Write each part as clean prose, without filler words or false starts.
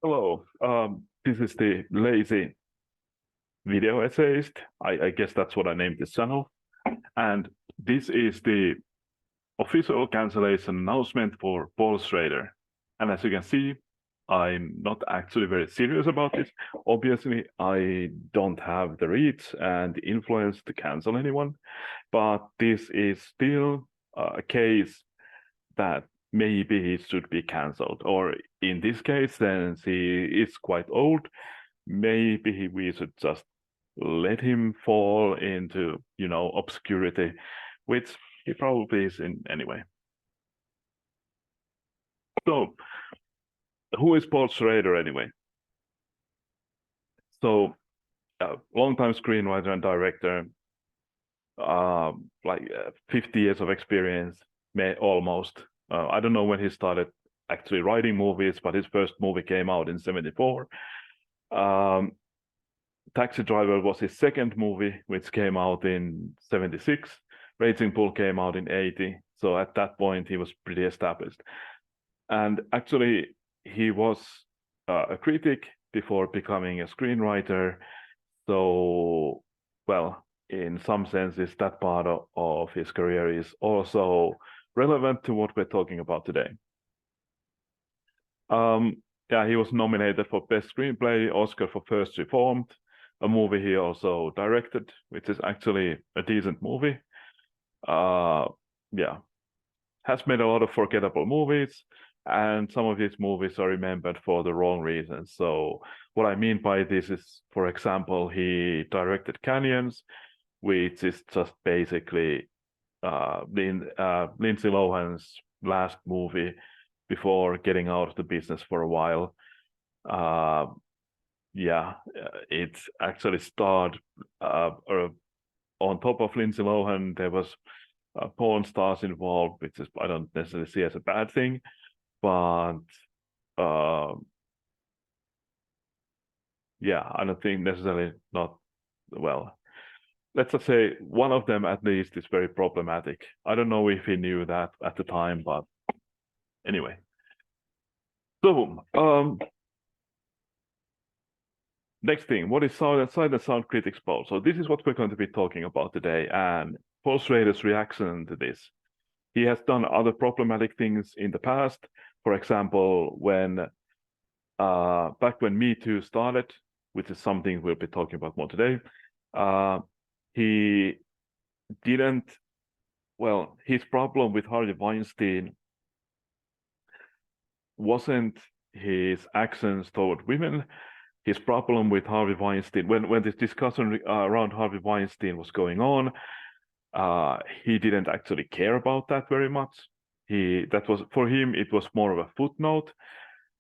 Hello. This is the lazy video essayist. I guess that's what I named this channel. And this is the official cancellation announcement for Paul Schrader. And as you can see, I'm not actually very serious about this. Obviously, I don't have the reach and the influence to cancel anyone, but this is still a case that maybe he should be cancelled. Or in this case, since he is quite old, maybe we should just let him fall into, obscurity, which he probably is in anyway. So, who is Paul Schrader anyway? So, long-time screenwriter and director, 50 years of experience, almost. I don't know when he started actually writing movies, but his first movie came out in '74. Taxi Driver was his second movie, which came out in '76. Raging Bull came out in '80. So at that point, he was pretty established. And actually, he was a critic before becoming a screenwriter. So, well, in some senses, that part of his career is also relevant to what we're talking about today. He was nominated for Best Screenplay, Oscar for First Reformed, a movie he also directed, which is actually a decent movie. Has made a lot of forgettable movies, and some of these movies are remembered for the wrong reasons. So what I mean by this is, for example, he directed Canyons, which is just basically Lindsay Lohan's last movie before getting out of the business for a while. It actually starred on top of Lindsay Lohan, there was porn stars involved, which is I don't necessarily see as a bad thing, but I don't think necessarily not well. Let's just say one of them at least is very problematic. I don't know if he knew that at the time, but anyway. So next thing, what is Sight and Sound Critics Poll? So this is what we're going to be talking about today, and Paul Schrader's reaction to this. He has done other problematic things in the past. For example, when back when Me Too started, which is something we'll be talking about more today, he didn't, his problem with Harvey Weinstein wasn't his actions toward women. His problem with Harvey Weinstein, when this discussion around Harvey Weinstein was going on, he didn't actually care about that very much. For him, it was more of a footnote.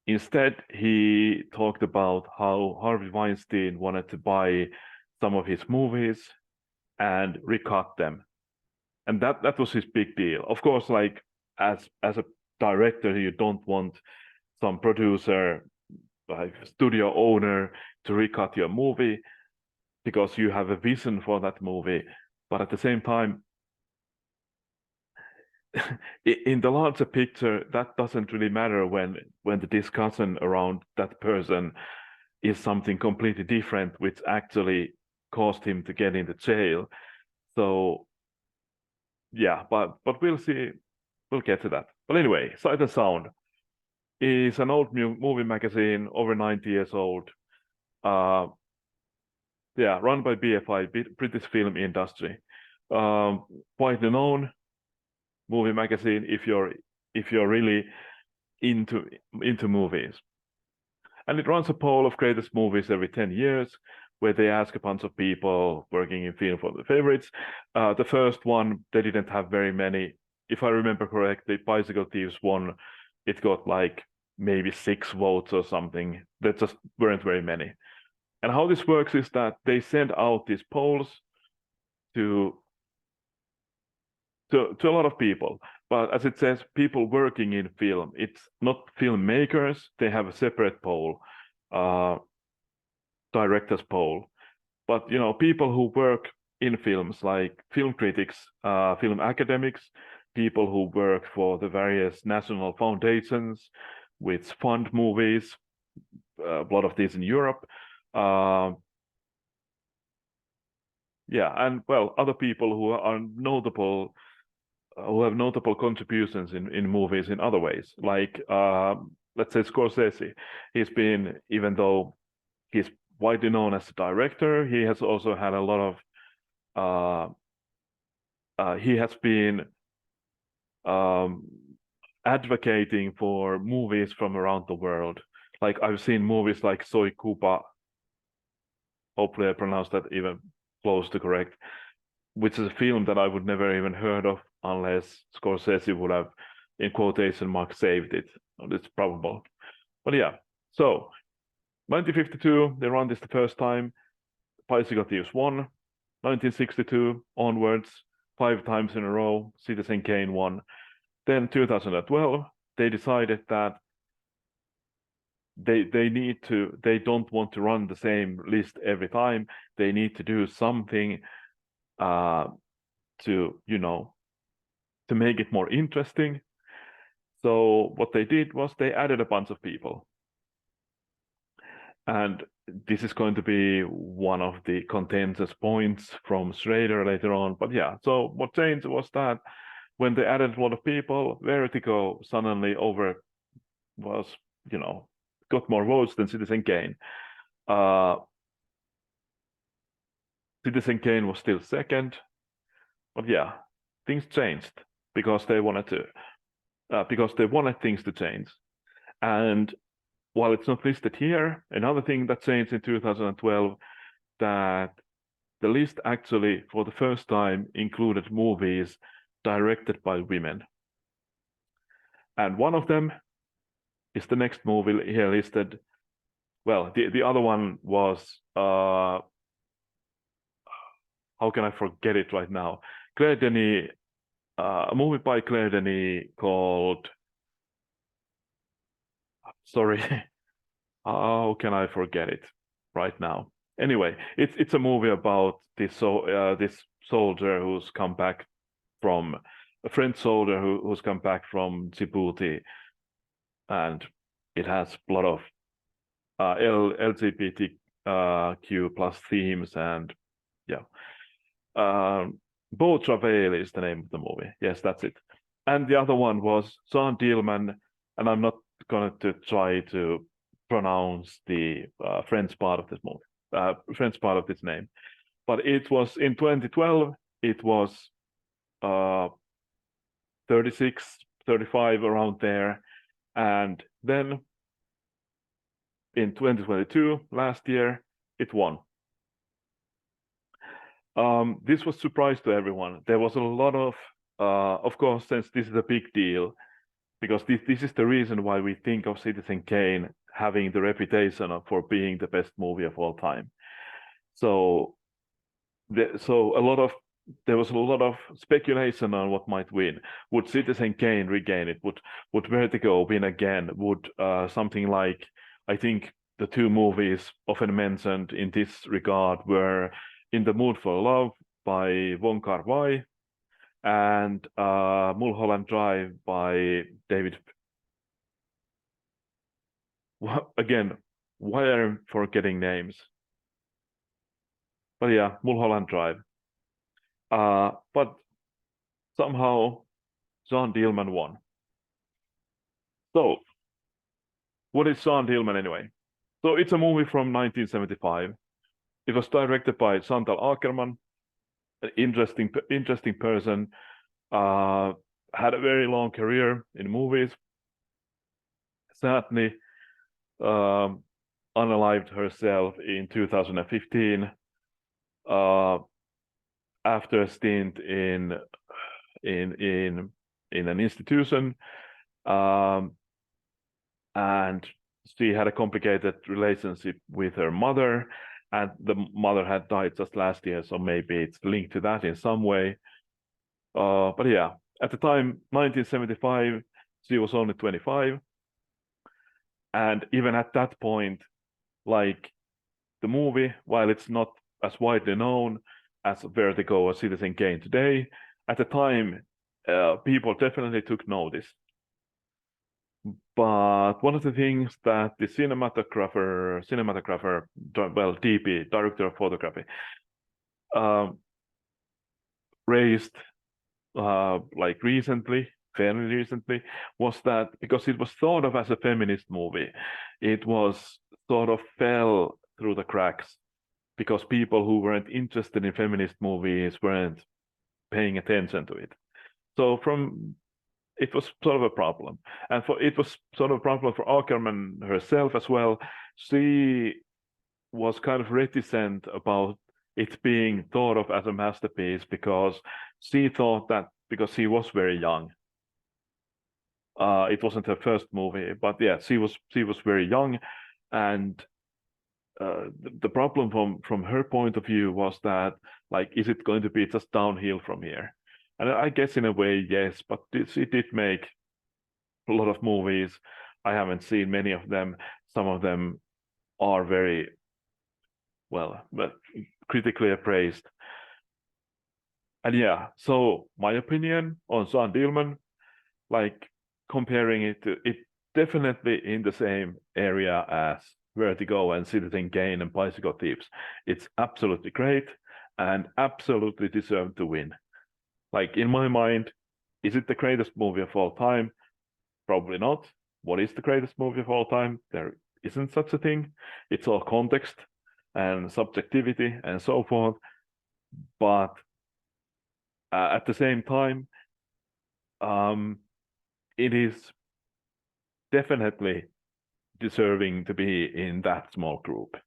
Instead, he talked about how Harvey Weinstein wanted to buy some of his movies and recut them. And that was his big deal. Of course, like as a director, you don't want some producer, like studio owner, to recut your movie because you have a vision for that movie. But at the same time, in the larger picture, that doesn't really matter when the discussion around that person is something completely different, which actually caused him to get into jail. So but we'll see. We'll get to that. But anyway, Sight and Sound is an old movie magazine, over 90 years old. Run by BFI, British Film Industry. Widely known movie magazine if you're really into movies. And it runs a poll of greatest movies every 10 years, where they ask a bunch of people working in film for the favorites. The first one, they didn't have very many. If I remember correctly, Bicycle Thieves won. It got like maybe 6 votes or something. There just weren't very many. And how this works is that they send out these polls to a lot of people. But as it says, people working in film. It's not filmmakers. They have a separate poll, director's poll. But, people who work in films, like film critics, film academics, people who work for the various national foundations which fund movies, a lot of these in Europe. Yeah, and well, other people who are notable, who have notable contributions in movies in other ways, like let's say Scorsese. He's been, even though he's widely known as a director, he has also had a lot of he has been um, advocating for movies from around the world. Like I've seen movies like Soy Cuba, hopefully I pronounced that even close to correct, which is a film that I would never even heard of unless Scorsese would have, in quotation marks, saved it. It's probable. But yeah, so 1952, they run this the first time. Bicycle Thieves 1. 1962 onwards, 5 times in a row, Citizen Kane 1. Then 2012, they decided that they don't want to run the same list every time. They need to do something to make it more interesting. So what they did was they added a bunch of people. And this is going to be one of the contentious points from Schrader later on. But yeah, so what changed was that when they added a lot of people, Vertigo suddenly got more votes than Citizen Kane. Citizen Kane was still second, but yeah, things changed because they wanted things to change. And while it's not listed here, another thing that changed in 2012, that the list actually for the first time included movies directed by women. And one of them is the next movie here listed. Well, the other one was how can I forget it right now? Claire Denis, a movie by Claire Denis called, sorry, how can I forget it right now? Anyway, it's a movie about this soldier who's come back from a French soldier who's come back from Djibouti, and it has a lot of LGBTQ plus themes, and yeah. Beau Travail is the name of the movie. Yes, that's it. And the other one was Jean Dielman, and I'm not going to try to pronounce the French part of this movie, French part of this name. But it was in 2012, it was 36, 35, around there. And then in 2022, last year, it won. This was a surprise to everyone. There was a lot of course, since this is a big deal, because this is the reason why we think of Citizen Kane having the reputation for being the best movie of all time. So there was a lot of speculation on what might win. Would Citizen Kane regain it? Would Vertigo win again? Would something like, I think the two movies often mentioned in this regard were In the Mood for Love by Wong Kar-wai and Mulholland Drive by David. Again, why am I forgetting names? But yeah, Mulholland Drive. But somehow Jean Dielman won. So, what is Jean Dielman anyway? So it's a movie from 1975. It was directed by Chantal Akerman, an interesting person. Had a very long career in movies. Sadly, unalived herself in 2015 after a stint in an institution, and she had a complicated relationship with her mother, and the mother had died just last year, so maybe it's linked to that in some way. But yeah, at the time, 1975, she was only 25. And even at that point, like, the movie, while it's not as widely known as Vertigo or Citizen Kane today, at the time, people definitely took notice. But one of the things that the cinematographer, well, DP, director of photography, raised like fairly recently, was that because it was thought of as a feminist movie, it was sort of fell through the cracks because people who weren't interested in feminist movies weren't paying attention to it. So it was sort of a problem, and it was sort of a problem for Ackerman herself as well. She was kind of reticent about it being thought of as a masterpiece because she thought that because she was very young, it wasn't her first movie, but yeah, she was very young, and the problem from her point of view was that, like, is it going to be just downhill from here? And I guess in a way, yes, but it did make a lot of movies. I haven't seen many of them. Some of them are very well, but critically appraised. And yeah, so my opinion on Jeanne Dielman, like comparing it to it, definitely in the same area as Vertigo and Citizen Kane and Bicycle Thieves. It's absolutely great and absolutely deserved to win. Like in my mind, is it the greatest movie of all time? Probably not. What is the greatest movie of all time? There isn't such a thing. It's all context and subjectivity and so forth. But at the same time, it is definitely deserving to be in that small group.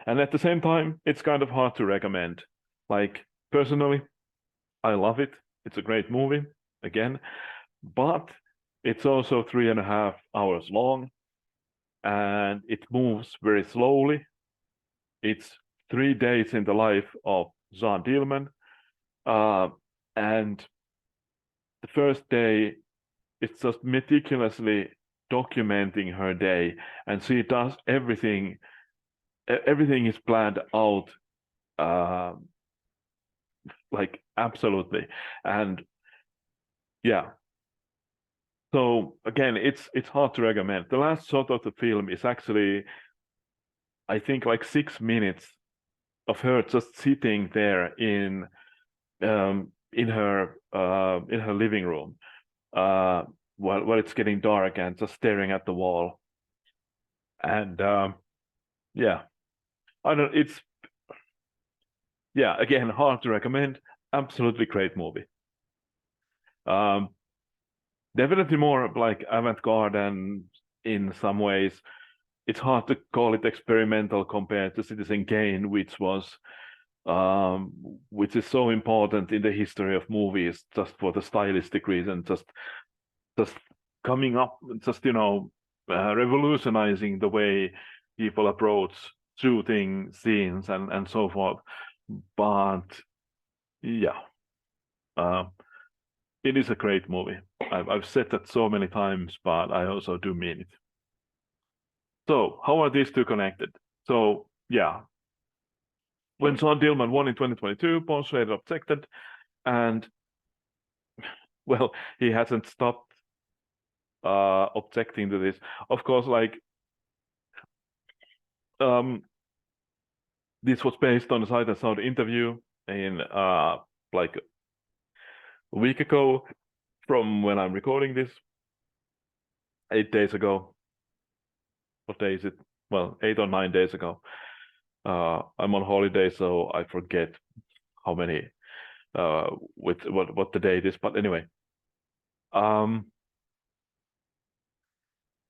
And at the same time, it's kind of hard to recommend. Like, personally, I love it. It's a great movie, again, but it's also 3.5 hours long, and it moves very slowly. It's 3 days in the life of Jeanne Dielman, and the first day, it's just meticulously documenting her day, and she does everything. Everything is planned out, like absolutely, and yeah. So again, it's hard to recommend. The last shot of the film is actually, I think, like 6 minutes of her just sitting there in her living room, while it's getting dark and just staring at the wall. And yeah, I don't. It's yeah, again, hard to recommend. Absolutely great movie. Definitely more like avant-garde, and in some ways, it's hard to call it experimental compared to Citizen Kane, which is so important in the history of movies, just for the stylistic reason, just coming up, just revolutionizing the way people approach shooting scenes and so forth. But yeah, it is a great movie. I've said that so many times, but I also do mean it. So how are these two connected? So yeah, when Jeanne Dielman won in 2022, Paul Schrader objected, and well, he hasn't stopped objecting to this. Of course, like this was based on a Sight and Sound interview in like a week ago from when I'm recording this, 8 days ago. What day is it? Well, 8 or 9 days ago. I'm on holiday, so I forget how many with what the date is. But anyway,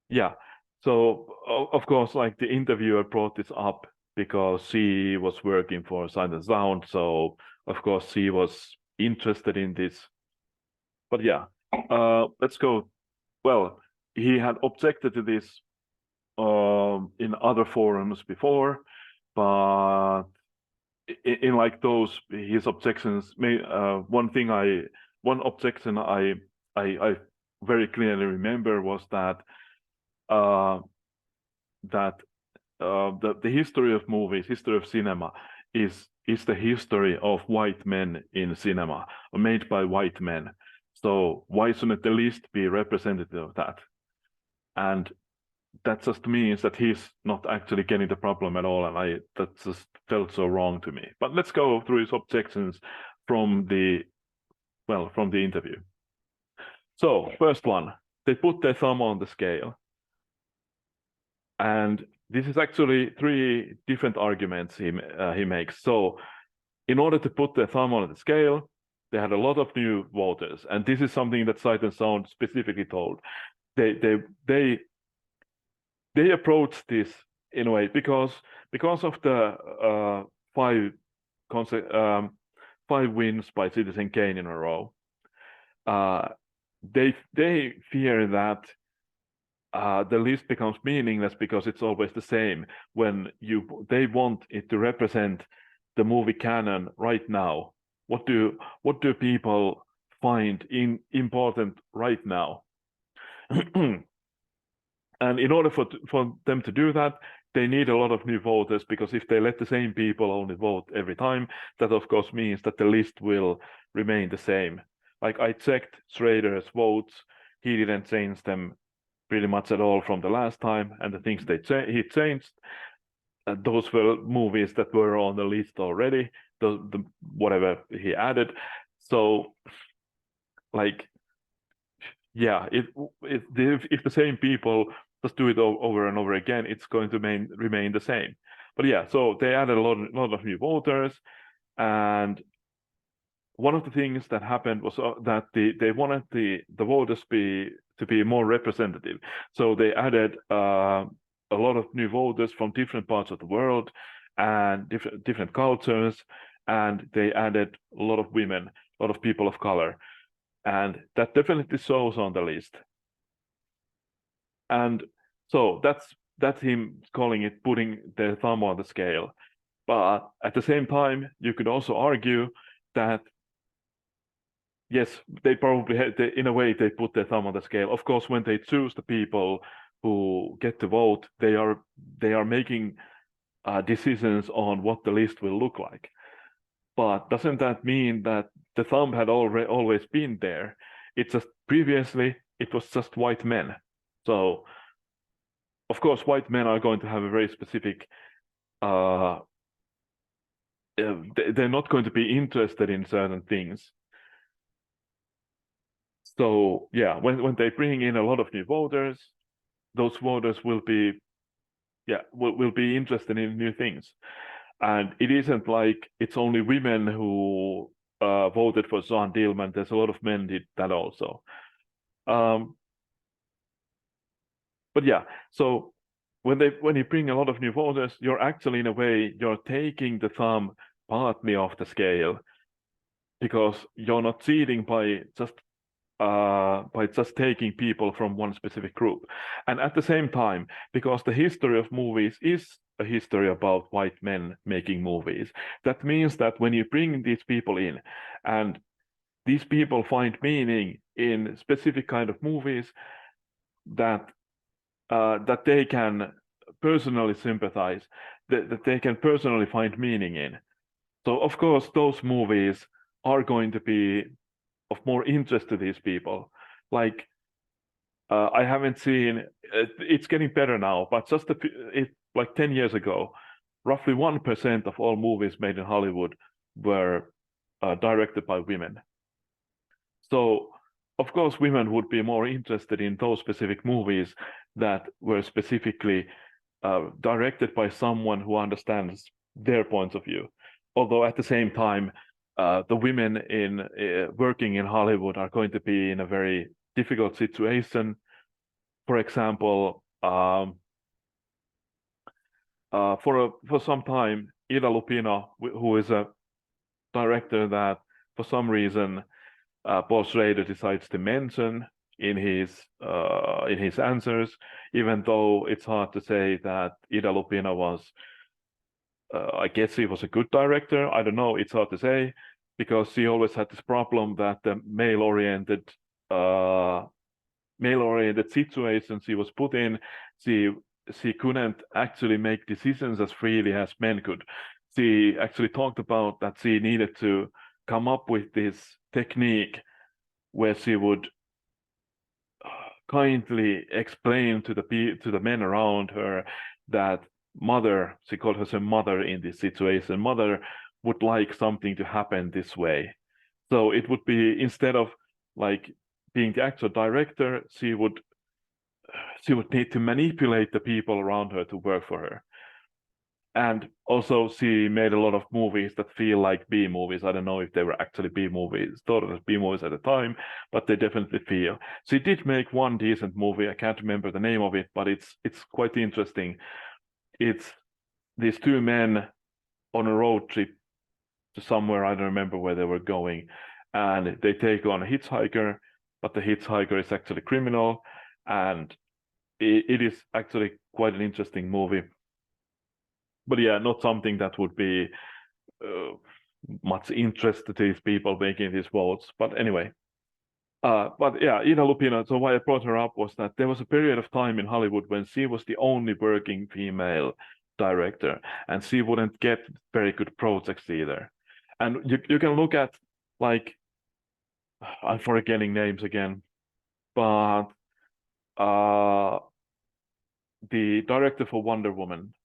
yeah. So of course, like the interviewer brought this up because she was working for Sight and Sound, so of course she was interested in this. But yeah, let's go. Well, he had objected to this in other forums before, but in like those his objections, one objection I very clearly remember was that the history of movies, history of cinema is the history of white men in cinema, made by white men. So why shouldn't the list be representative of that? and that just means that he's not actually getting the problem at all, and that just felt so wrong to me. But let's go through his objections from the interview. So first one, they put their thumb on the scale, and this is actually 3 different arguments he makes. So in order to put their thumb on the scale, they had a lot of new voters, and this is something that Sight and Sound specifically told. They approached this in a way because of the 5 wins by Citizen Kane in a row. They fear that the list becomes meaningless because it's always the same when they want it to represent the movie canon right now. What do people find important right now? And in order for them to do that, they need a lot of new voters, because if they let the same people only vote every time, that of course means that the list will remain the same. Like, I checked Schrader's votes, he didn't change them pretty much at all from the last time, and the things he changed, those were movies that were on the list already, the whatever he added. So, like, yeah, if the same people just do it over and over again, it's going to remain the same. But yeah, so they added a lot of new voters, and one of the things that happened was that they wanted the voters to be more representative. So they added a lot of new voters from different parts of the world and different cultures, and they added a lot of women, a lot of people of color, and that definitely shows on the list. And so that's him calling it putting their thumb on the scale. But at the same time, you could also argue that yes, they probably in a way they put their thumb on the scale. Of course, when they choose the people who get to vote, they are making decisions on what the list will look like. But doesn't that mean that the thumb had always been there? It's just previously it was just white men. So of course, white men are going to have a very specific. They're not going to be interested in certain things. So yeah, when they bring in a lot of new voters, those voters will be interested in new things. And it isn't like it's only women who voted for John Dillman. There's a lot of men did that also. But yeah, so when you bring a lot of new voters, you're actually, in a way, you're taking the thumb partly off the scale, because you're not cheating by just taking people from one specific group. And at the same time, because the history of movies is a history about white men making movies, that means that when you bring these people in, and these people find meaning in specific kind of movies that they can personally sympathize, that they can personally find meaning in. So of course, those movies are going to be of more interest to these people. Like, I haven't seen, it's getting better now, but just like 10 years ago, roughly 1% of all movies made in Hollywood were directed by women. So of course, women would be more interested in those specific movies that were specifically directed by someone who understands their points of view. Although at the same time, the women working in Hollywood are going to be in a very difficult situation. For example, for some time, Ida Lupino, who is a director that for some reason Paul Schrader decides to mention in his answers, even though it's hard to say that Ida Lupino was. I guess he was a good director. I don't know. It's hard to say, because she always had this problem that the male-oriented situations she was put in, she couldn't actually make decisions as freely as men could. She actually talked about that she needed to come up with this technique where she would kindly explain to the men around her that mother, she called herself mother in this situation, mother would like something to happen this way. So it would be, instead of like being the actual director, she would need to manipulate the people around her to work for her. And also she made a lot of movies that feel like B movies. I don't know if they were actually B movies, thought of as B movies at the time, but they definitely feel. She did make one decent movie. I can't remember the name of it, but it's quite interesting. It's these two men on a road trip to somewhere, I don't remember where they were going, and they take on a hitchhiker, but the hitchhiker is actually a criminal, and it is actually quite an interesting movie. But yeah, not something that would be much interest to these people making these votes. But anyway, but yeah, Ida Lupino. So why I brought her up was that there was a period of time in Hollywood when she was the only working female director, and she wouldn't get very good projects either. And you can look at, like, I'm forgetting names again, but the director for Wonder Woman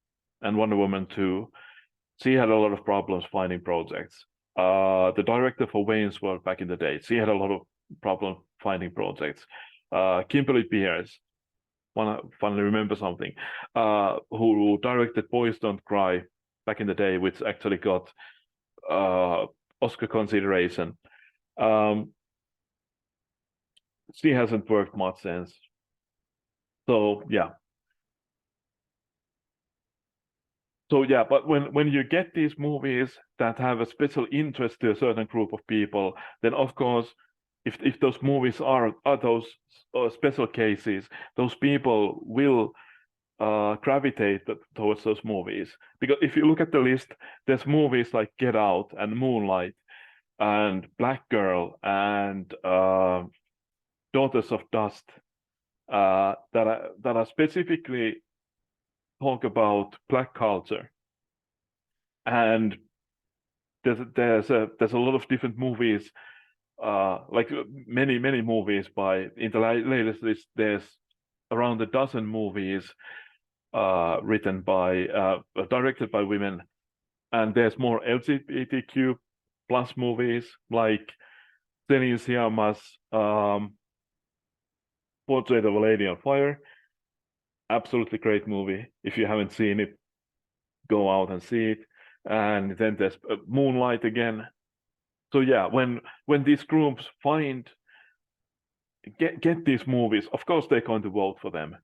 and Wonder Woman 2, she had a lot of problems finding projects. The director for Wayne's World back in the day, she had a lot of problems finding projects. Kimberly Pierce, finally remember something, who directed Boys Don't Cry back in the day, which actually got Oscar consideration. She hasn't worked much since. So yeah. So yeah, but when you get these movies that have a special interest to a certain group of people, then of course, if those movies are those special cases, those people will gravitate towards those movies. Because if you look at the list, there's movies like Get Out and Moonlight and Black Girl and Daughters of Dust that are specifically talk about Black culture. And there's a lot of different movies, like many movies by, in the latest list there's around a dozen movies written by directed by women, and there's more LGBTQ plus movies like Celine Sciamma's Portrait of a Lady on Fire. Absolutely great movie. If you haven't seen it, go out and see it. And then there's Moonlight again. So yeah, when these groups get these movies, of course they're going to vote for them,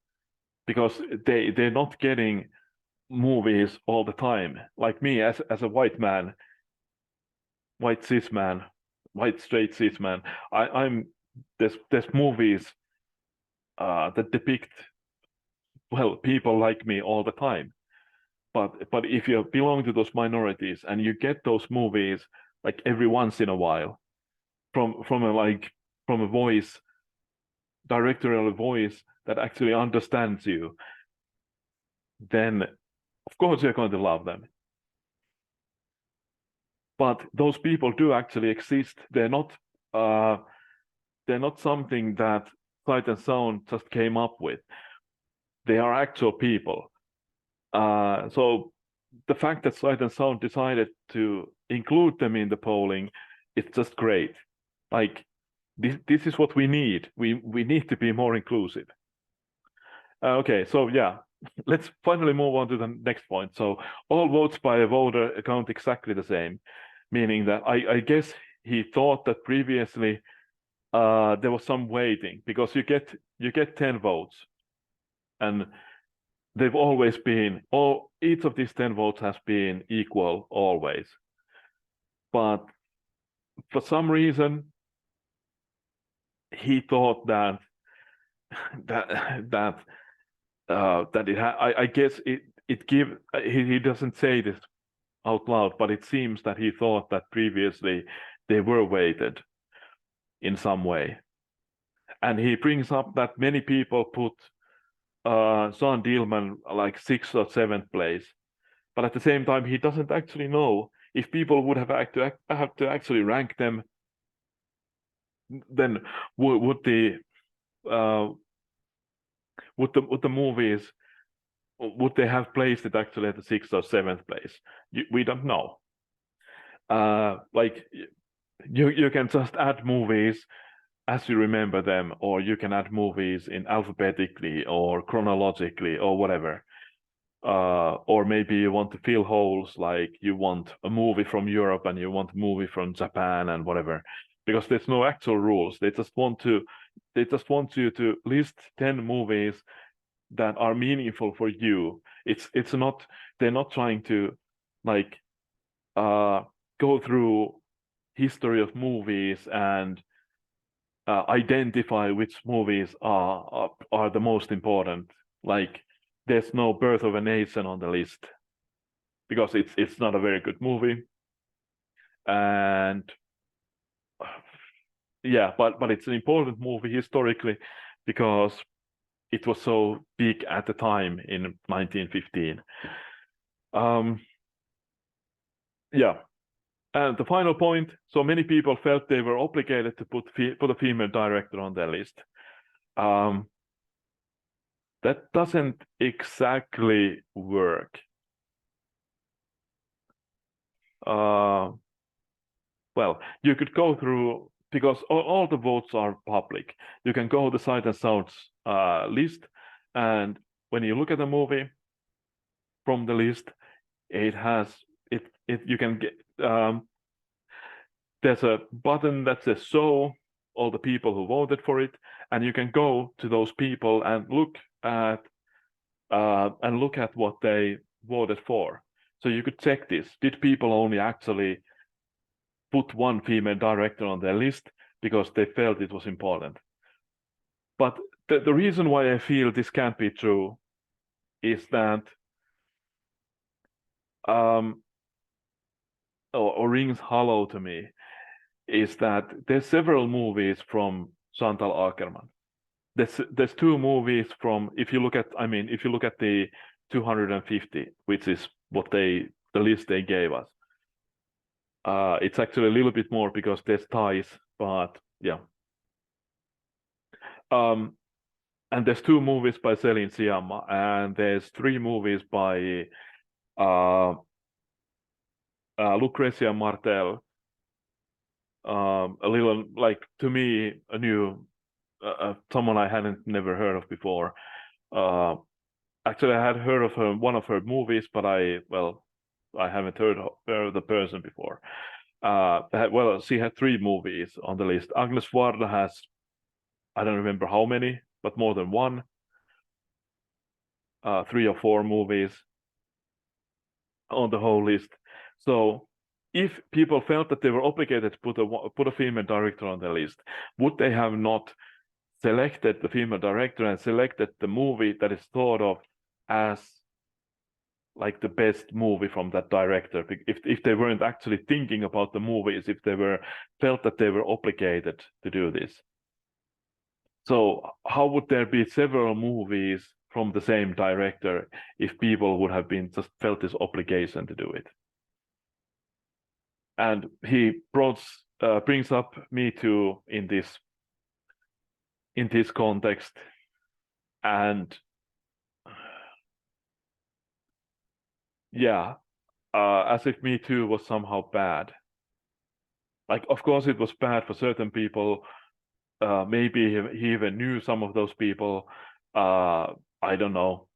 because they're not getting movies all the time. Like me, as a white man, white cis man, white straight cis man, I'm there's movies that depict, well, people like me all the time. But if you belong to those minorities and you get those movies like every once in a while from a voice, directorial voice that actually understands you, then of course you're going to love them. But those people do actually exist. They're not something that Sight and Sound just came up with. They are actual people. So the fact that Sight and Sound decided to include them in the polling, it's just great. Like, this is what we need. We need to be more inclusive. Okay, so yeah, let's finally move on to the next point. So all votes by a voter count exactly the same, meaning that I guess he thought that previously there was some weighting, because you get 10 votes, and they've always been, each of these 10 votes has been equal always. But for some reason, he thought that it I guess he doesn't say this out loud, but it seems that he thought that previously they were weighted in some way. And he brings up that many people put Sean Dillman like 6th or 7th place, but at the same time he doesn't actually know if people would have to actually rank them. Then would the would the movies, would they have placed it actually at the 6th or 7th place? We don't know. Like you can just add movies as you remember them, or you can add movies in alphabetically or chronologically or whatever. Or maybe you want to fill holes, like you want a movie from Europe and you want a movie from Japan and whatever, because there's no actual rules. They just want you to list 10 movies that are meaningful for you. It's not, they're not trying to like go through history of movies and identify which movies are the most important. Like there's no Birth of a Nation on the list because it's not a very good movie, and yeah, but it's an important movie historically because it was so big at the time in 1915. Yeah. And the final point, so many people felt they were obligated to put a female director on their list. That doesn't exactly work. Well, you could go through, because all the votes are public. You can go to the Sight and Sounds list, and when you look at the movie from the list, it has you can get there's a button that says "so," all the people who voted for it, and you can go to those people and look at what they voted for. So you could check this: did people only actually put one female director on their list because they felt it was important? But the reason why I feel this can't be true is that or rings hollow to me, is that there's several movies from Chantal Akerman. There's two movies from, if you look at the 250, which is what the list they gave us. It's actually a little bit more because there's ties, but yeah. And there's two movies by Céline Sciamma, and there's three movies by Lucrezia Martel. A little, like, to me, a new someone I hadn't never heard of before. Actually, I had heard of one of her movies, but I haven't heard of the person before. She had three movies on the list. Agnes Varda has, I don't remember how many, but more than one. 3 or 4 movies on the whole list. So if people felt that they were obligated to put a female director on their list, would they have not selected the female director and selected the movie that is thought of as like the best movie from that director? If they weren't actually thinking about the movies, if they felt that they were obligated to do this. So how would there be several movies from the same director if people would have been just felt this obligation to do it? And he brings up Me Too in this context, and yeah, as if Me Too was somehow bad. Like, of course, it was bad for certain people. Maybe he even knew some of those people. I don't know,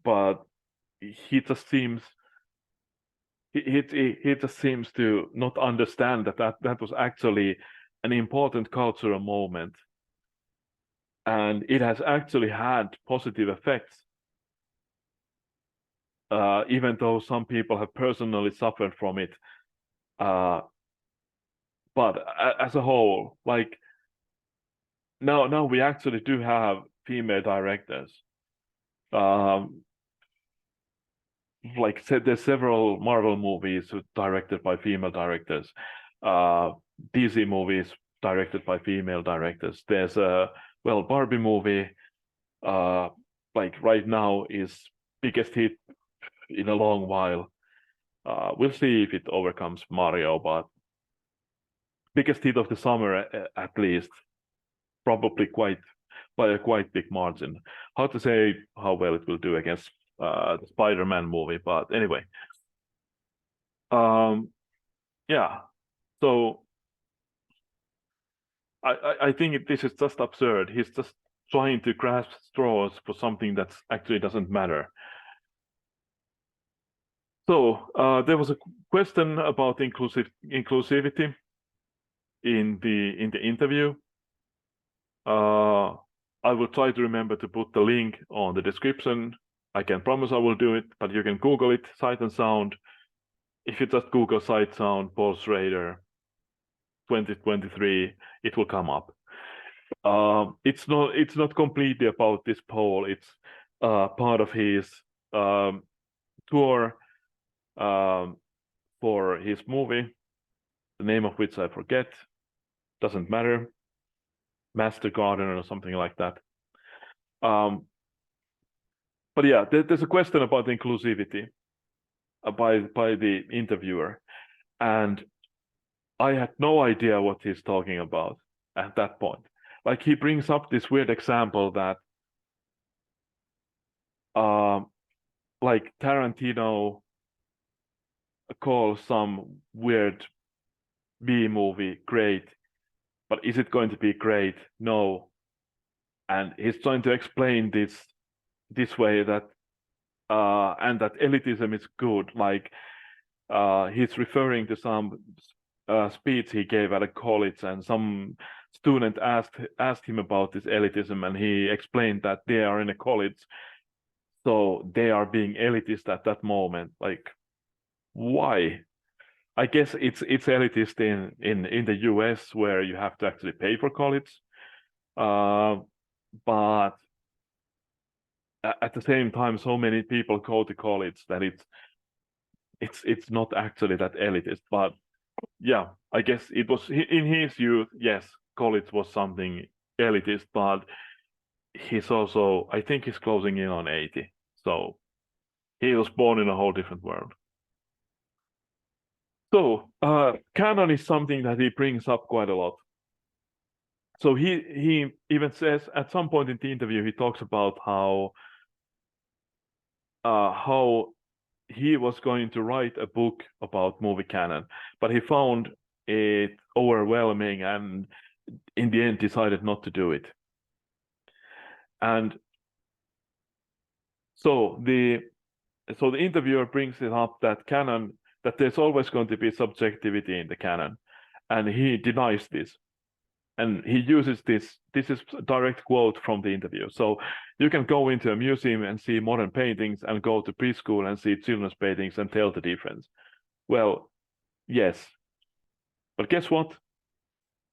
but he just seems to not understand that was actually an important cultural moment, and it has actually had positive effects. Even though some people have personally suffered from it, but as a whole, like now we actually do have female directors. Like there's several Marvel movies directed by female directors, DC movies directed by female directors. There's a Barbie movie, like right now is biggest hit in a long while. We'll see if it overcomes Mario, but biggest hit of the summer at least, probably quite by a quite big margin. Hard to say how well it will do against the Spider-Man movie, but anyway. Yeah. So I think this is just absurd. He's just trying to grasp straws for something that actually doesn't matter. So there was a question about inclusivity in the interview. I will try to remember to put the link on the description. I can promise I will do it, but you can Google it, Sight and Sound. If you just Google Sight Sound, Paul Schrader, 2023, it will come up. It's not completely about this Paul. It's part of his tour for his movie, the name of which I forget. Doesn't matter. Master Gardener or something like that. But yeah, there's a question about inclusivity by the interviewer, and I had no idea what he's talking about at that point. Like he brings up this weird example that like Tarantino calls some weird B movie great, but is it going to be great? No. And he's trying to explain this way that and that elitism is good. Like he's referring to some speech he gave at a college, and some student asked him about this elitism, and he explained that they are in a college, so they are being elitist at that moment. Like, why? I guess it's elitist in the US where you have to actually pay for college, but at the same time, so many people go to college that it's not actually that elitist. But yeah, I guess it was in his youth. Yes, college was something elitist, but he's also, I think he's closing in on 80, so he was born in a whole different world. So canon is something that he brings up quite a lot. So he even says at some point in the interview, he talks about how he was going to write a book about movie canon, but he found it overwhelming and in the end decided not to do it. And so the interviewer brings it up that canon, that there's always going to be subjectivity in the canon, and he denies this. And he uses this is a direct quote from the interview. So you can go into a museum and see modern paintings and go to preschool and see children's paintings and tell the difference. Well, yes. But guess what?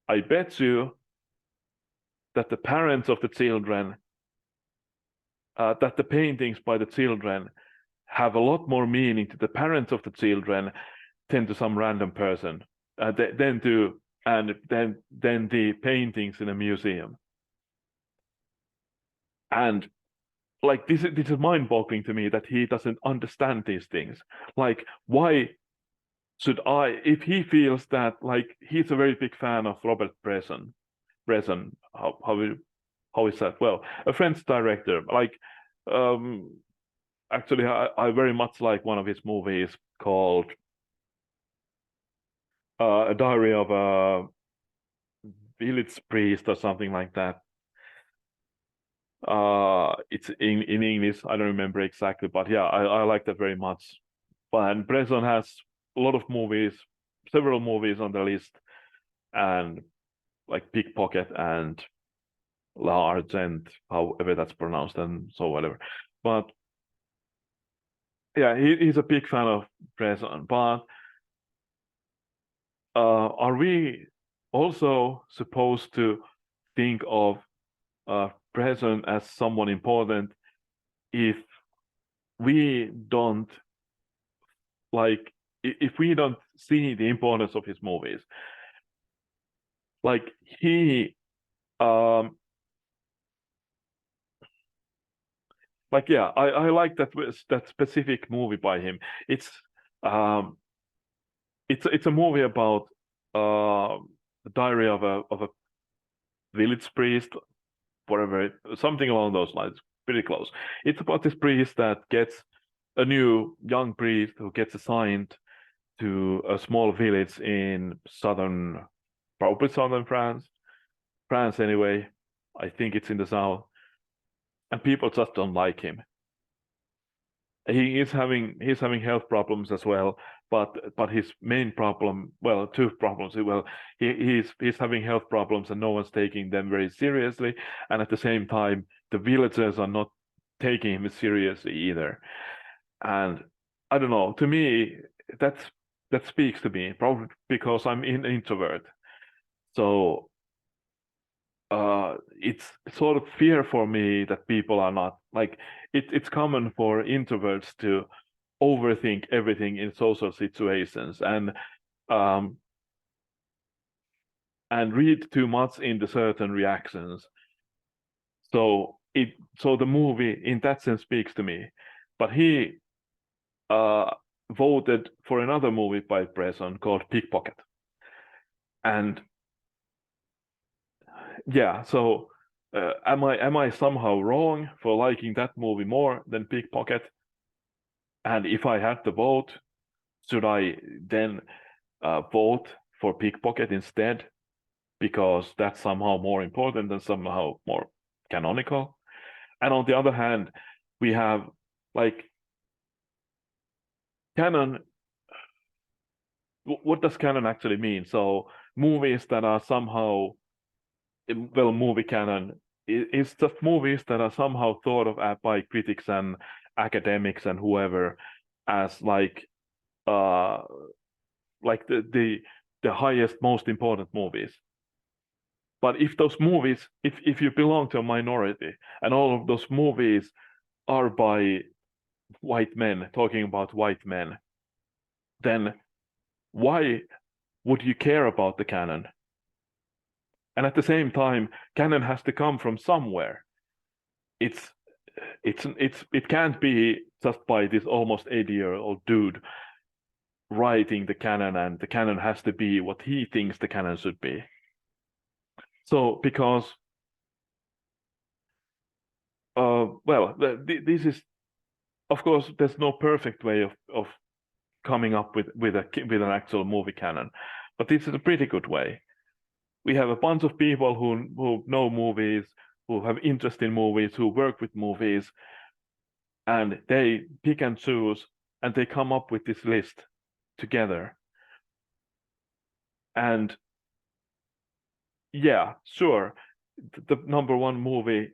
I bet you that the parents of the children, that the paintings by the children have a lot more meaning to the parents of the children than to some random person, than the paintings in a museum. And like this is mind-boggling to me that he doesn't understand these things. Like, why should I, if he feels that, like, he's a very big fan of Robert Bresson, how is that? Well, a French director. Like, actually, I very much like one of his movies called A Diary of a Village Priest or something like that. It's in English. I don't remember exactly, but yeah, I like that very much. But Bresson has a lot of movies, several movies on the list, and like Pickpocket and La Argent, however that's pronounced, and so whatever. But yeah, he's a big fan of Bresson. But are we also supposed to think of Bresson as someone important if we don't like if we don't see the importance of his movies? Like he like yeah, I like that specific movie by him. It's a movie about the diary of a village priest, whatever, something along those lines, pretty close. It's about this priest that gets a new young priest who gets assigned to a small village in probably southern France anyway. I think it's in the south, and people just don't like him. He's having health problems as well, but his main problem, well, two problems. Well, he's having health problems, and no one's taking them very seriously, and at the same time, the villagers are not taking him seriously either. And I don't know. To me, that speaks to me, probably because I'm an introvert. So it's sort of fear for me that people are not like it's common for introverts to overthink everything in social situations and read too much into certain reactions. So the movie in that sense speaks to me. But he voted for another movie by Bresson called Pickpocket. And yeah, so am I somehow wrong for liking that movie more than Pickpocket? And if I had to vote, should I then vote for Pickpocket instead? Because that's somehow more important and somehow more canonical. And on the other hand, we have like canon. What does canon actually mean? So movies that are somehow, well, movie canon is just movies that are somehow thought of by critics and academics and whoever as like the highest, most important movies. But if those movies, if you belong to a minority and all of those movies are by white men talking about white men, then why would you care about the canon? And at the same time, canon has to come from somewhere. It can't be just by this almost 80-year-old dude writing the canon, and the canon has to be what he thinks the canon should be. So because well, this is, of course, there's no perfect way of coming up with an actual movie canon, but this is a pretty good way. We have a bunch of people who know movies, who have interest in movies, who work with movies, and they pick and choose, and they come up with this list together. And yeah, sure, the number one movie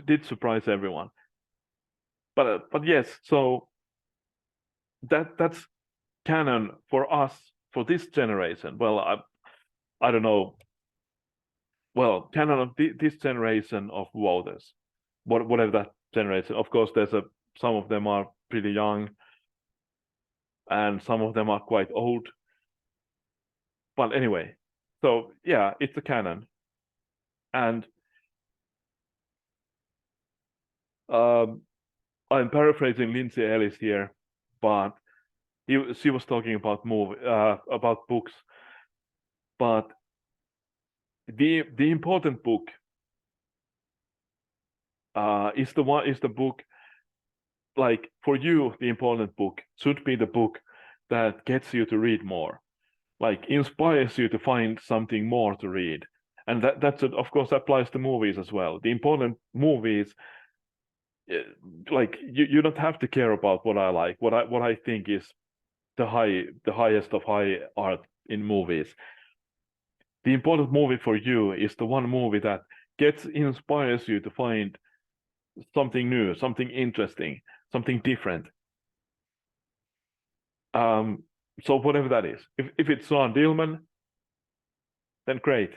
did surprise everyone. But yes, so that's canon for us, for this generation. Well, I don't know. Well, canon of this generation of voters, whatever that generation. Of course, some of them are pretty young, and some of them are quite old. But anyway, so yeah, it's a canon, and I'm paraphrasing Lindsay Ellis here, but she was talking about about books, but the important book is the book, like for you, the important book should be the book that gets you to read more, like inspires you to find something more to read. And that's of course applies to movies as well. The important movies, like you don't have to care about what I like, what I think is the highest of high art in movies. The important movie for you is the one movie that inspires you to find something new, something interesting, something different. So whatever that is, if it's Ron Dillman, then great.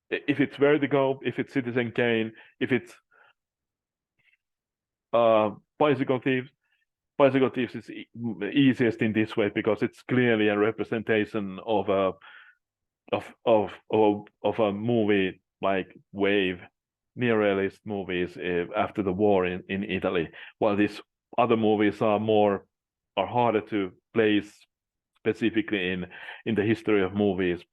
If it's Vertigo, if it's Citizen Kane, if it's Bicycle Thieves is easiest in this way because it's clearly a representation of a movie like wave, neorealist movies after the war in Italy, while these other movies are harder to place specifically in the history of movies.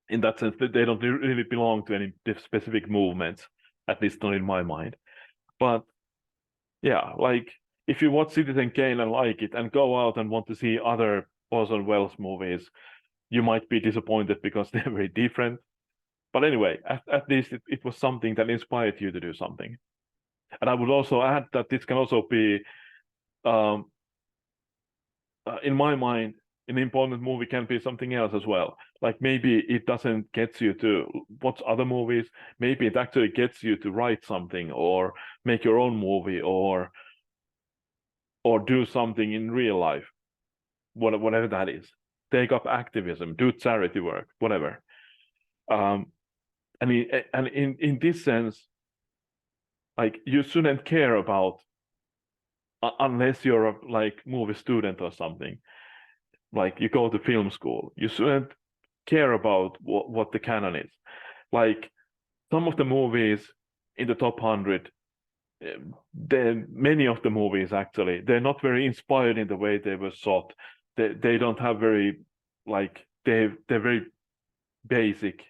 in that sense, that they don't really belong to any specific movements, at least not in my mind. But yeah, like if you watch Citizen Kane and like it, and go out and want to see other Orson Welles movies, you might be disappointed because they're very different. But anyway, at least it was something that inspired you to do something. And I would also add that this can also be, in my mind, an important movie can be something else as well. Like maybe it doesn't get you to watch other movies. Maybe it actually gets you to write something or make your own movie or do something in real life, whatever that is. Take up activism, do charity work, whatever. And in this sense, like you shouldn't care about unless you're a like movie student or something. Like you go to film school, you shouldn't care about what the canon is. Like some of the movies in the top 100, many of the movies actually, they're not very inspired in the way they were shot. They don't have very like they're very basic,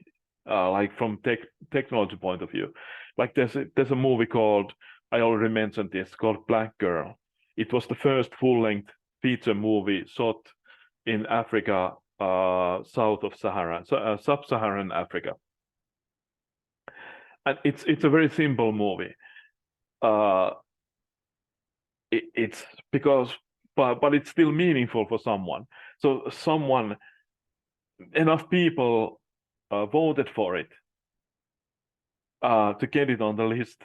like from technology point of view. Like there's a movie called, I already mentioned this, called Black Girl. It was the first full-length feature movie shot in Africa, south of Sahara, so, sub-Saharan Africa. And it's a very simple movie. It's because, but it's still meaningful for someone. So enough people voted for it to get it on the list.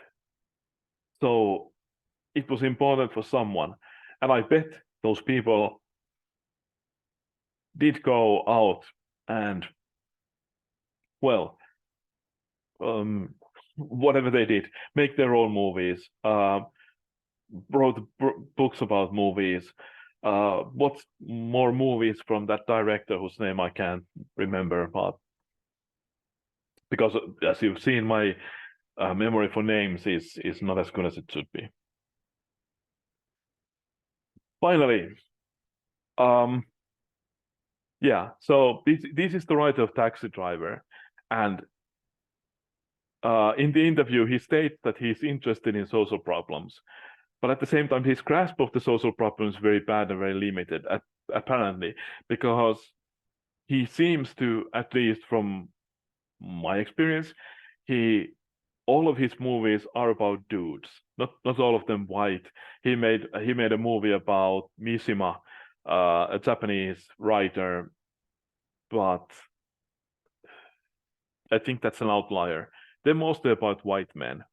So it was important for someone, and I bet those people did go out and, well, whatever they did, make their own movies, wrote books about movies, what's more movies from that director whose name I can't remember, but because as you've seen, my memory for names is not as good as it should be. Finally, yeah, so this is the writer of Taxi Driver, and in the interview he states that he's interested in social problems, but at the same time his grasp of the social problems is very bad and very limited, apparently, because he seems to, at least from my experience, all of his movies are about dudes, not all of them white. He made a movie about Mishima, a Japanese writer, but I think that's an outlier. They're mostly about white men,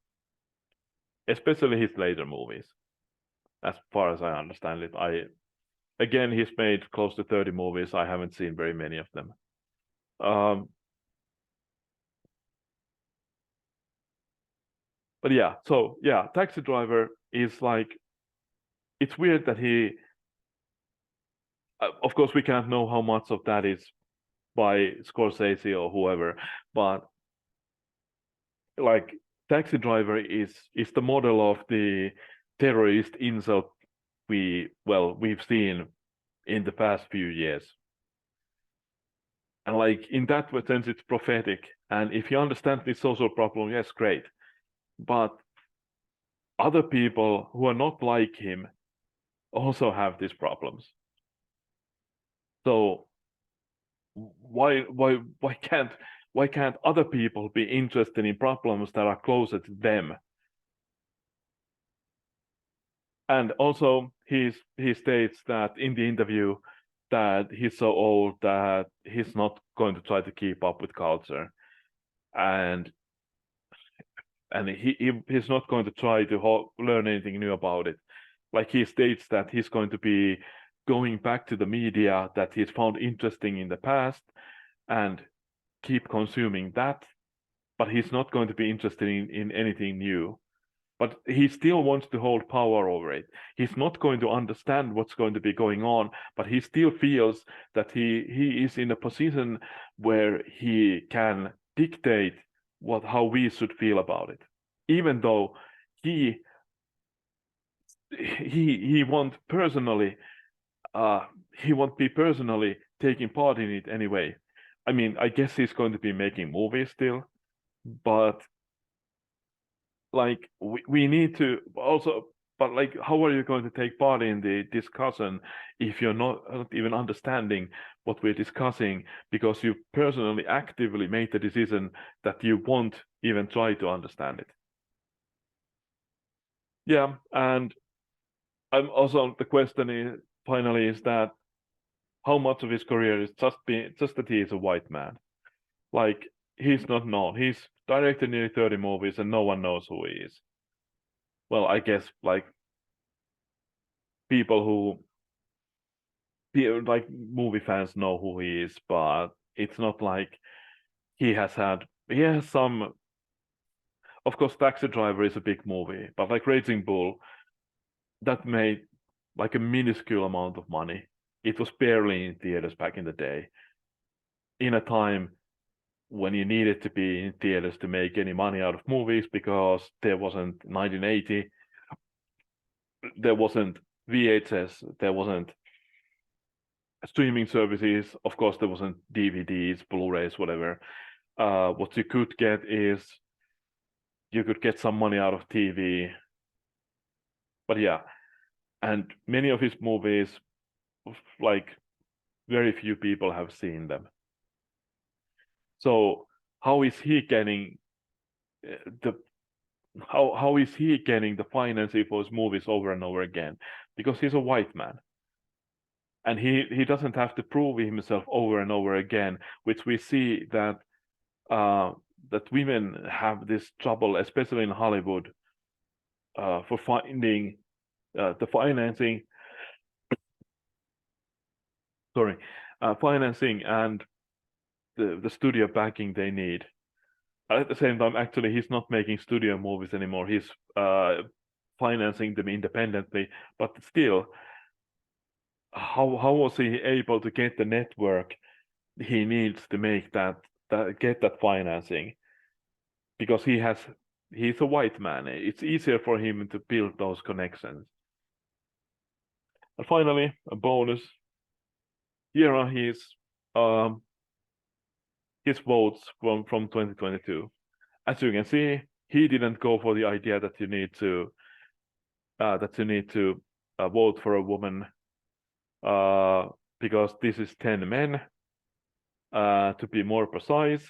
especially his later movies, as far as I understand it. Again, he's made close to 30 movies. I haven't seen very many of them. But yeah, so yeah, Taxi Driver is like, it's weird that he, of course, we can't know how much of that is by Scorsese or whoever, but like Taxi Driver is the model of the terrorist insult we've seen in the past few years. And like in that sense, it's prophetic. And if you understand this social problem, yes, great. But other people who are not like him also have these problems. So why can't other people be interested in problems that are closer to them? And also he states that in the interview that he's so old that he's not going to try to keep up with culture, and he's not going to try to learn anything new about it. Like he states that he's going to be going back to the media that he's found interesting in the past and keep consuming that, but he's not going to be interested in anything new. But he still wants to hold power over it. He's not going to understand what's going to be going on, but he still feels that he is in a position where he can dictate how we should feel about it, even though he won't personally he won't be personally taking part in it anyway. I mean, I guess he's going to be making movies still, but like we need to also, but like how are you going to take part in the discussion if you're not even understanding what we're discussing because you personally actively made the decision that you won't even try to understand it. Yeah, and I'm also the question is finally is that how much of his career is just that he is a white man. Like he's not known. He's directed nearly 30 movies and no one knows who he is. Well, I guess like people who like movie fans know who he is, but it's not like he has some. Of course, Taxi Driver is a big movie, but like Raging Bull, that made like a minuscule amount of money. It was barely in theaters back in the day, in a time when you needed to be in theaters to make any money out of movies because there wasn't 1980, there wasn't VHS, there wasn't streaming services. Of course, there wasn't DVDs, Blu-rays, whatever. What you could get is you could get some money out of TV. But yeah, and many of his movies, like very few people have seen them. So how is he getting the how is he getting the financing for his movies over and over again? Because he's a white man. And he doesn't have to prove himself over and over again, which we see that that women have this trouble, especially in Hollywood, for finding the financing. Sorry, financing and the studio backing they need. At the same time, actually, he's not making studio movies anymore. He's financing them independently. But still, how was he able to get the network he needs to make get that financing? Because he's a white man. It's easier for him to build those connections. And finally, a bonus. Here are his votes from 2022. As you can see, he didn't go for the idea that you need to vote for a woman because this is 10 men. To be more precise,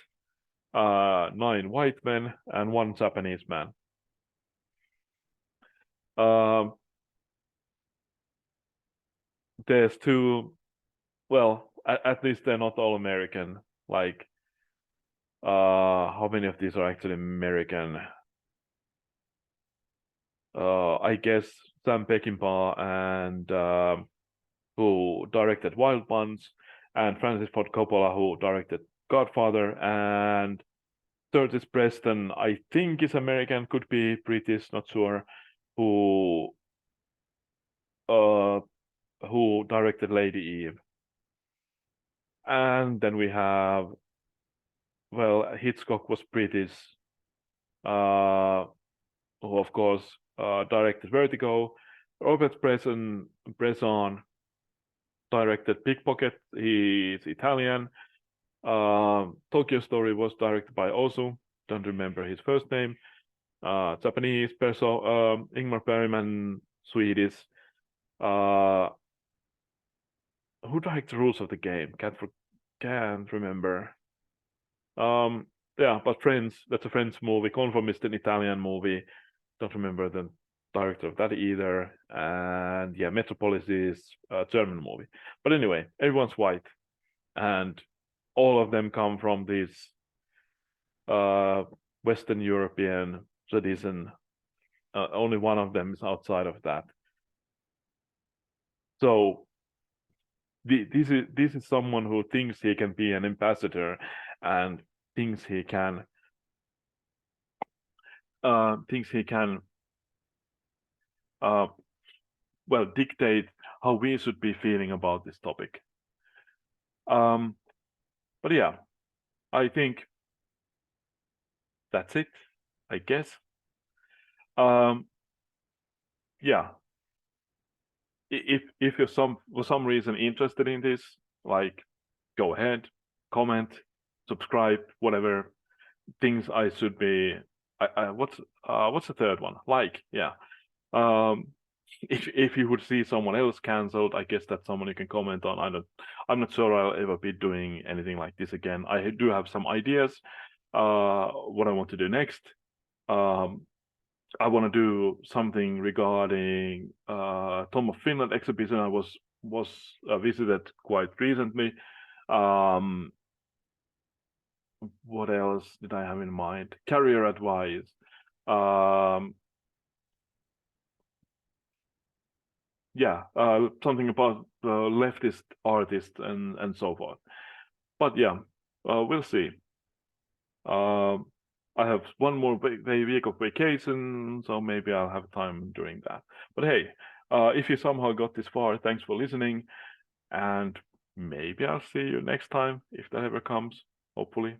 9 white men and 1 Japanese man. There's 2. Well, at least they're not all American. Like, how many of these are actually American? I guess Sam Peckinpah and who directed Wild Bunch, and Francis Ford Coppola, who directed Godfather, and Curtis Preston, I think is American, could be British, not sure, who directed Lady Eve. And then we have, well, Hitchcock was British, who of course directed Vertigo. Robert Bresson directed Pickpocket. He's Italian. Tokyo Story was directed by Ozu. Don't remember his first name. Japanese person, Ingmar Bergman, Swedish. Who directed Rules of the Game? Can't remember. Yeah, but Friends. That's a French movie. Conformist, an Italian movie. Don't remember the director of that either. And yeah, Metropolis is a German movie. But anyway, everyone's white, and all of them come from this Western European tradition. Only one of them is outside of that. So this is someone who thinks he can be an ambassador and thinks he can well dictate how we should be feeling about this topic. But yeah, I think that's it, I guess. Yeah, if you're for some reason interested in this, like, go ahead, comment, subscribe, whatever things I should be. What's the third one? Like, yeah. If you would see someone else cancelled, I guess that's someone you can comment on. I'm not sure I'll ever be doing anything like this again. I do have some ideas, what I want to do next. I want to do something regarding Tom of Finland exhibition. I was visited quite recently. What else did I have in mind? Career advice. Yeah, something about leftist artists and so forth. But yeah, we'll see. I have one more week of vacation, so maybe I'll have time during that. But hey, if you somehow got this far, thanks for listening, and maybe I'll see you next time if that ever comes, hopefully.